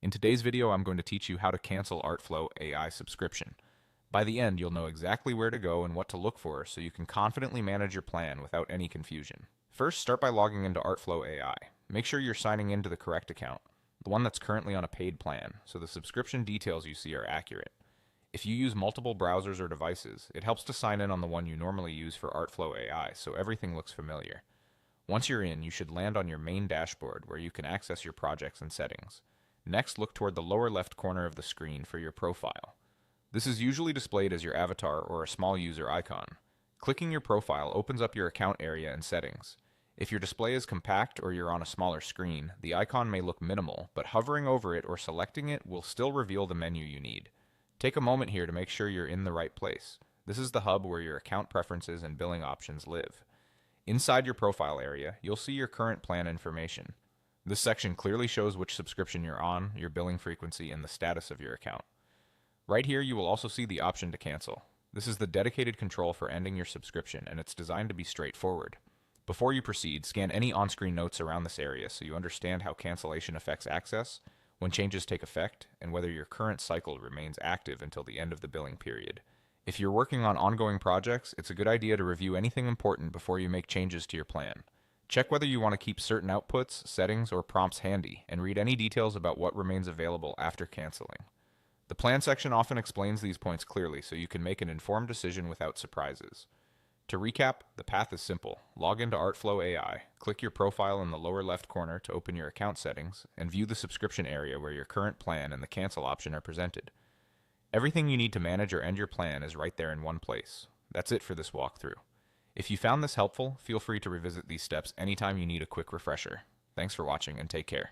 In today's video, I'm going to teach you how to cancel Artflow AI subscription. By the end, you'll know exactly where to go and what to look for so you can confidently manage your plan without any confusion. First, start by logging into Artflow AI. Make sure you're signing into the correct account, the one that's currently on a paid plan, so the subscription details you see are accurate. If you use multiple browsers or devices, it helps to sign in on the one you normally use for Artflow AI so everything looks familiar. Once you're in, you should land on your main dashboard where you can access your projects and settings. Next, look toward the lower left corner of the screen for your profile. This is usually displayed as your avatar or a small user icon. Clicking your profile opens up your account area and settings. If your display is compact or you're on a smaller screen, the icon may look minimal, but hovering over it or selecting it will still reveal the menu you need. Take a moment here to make sure you're in the right place. This is the hub where your account preferences and billing options live. Inside your profile area, you'll see your current plan information. This section clearly shows which subscription you're on, your billing frequency, and the status of your account. Right here, you will also see the option to cancel. This is the dedicated control for ending your subscription, and it's designed to be straightforward. Before you proceed, scan any on-screen notes around this area so you understand how cancellation affects access, when changes take effect, and whether your current cycle remains active until the end of the billing period. If you're working on ongoing projects, it's a good idea to review anything important before you make changes to your plan. Check whether you want to keep certain outputs, settings, or prompts handy, and read any details about what remains available after canceling. The plan section often explains these points clearly so you can make an informed decision without surprises. To recap, the path is simple. Log into Artflow AI, click your profile in the lower left corner to open your account settings, and view the subscription area where your current plan and the cancel option are presented. Everything you need to manage or end your plan is right there in one place. That's it for this walkthrough. If you found this helpful, feel free to revisit these steps anytime you need a quick refresher. Thanks for watching and take care.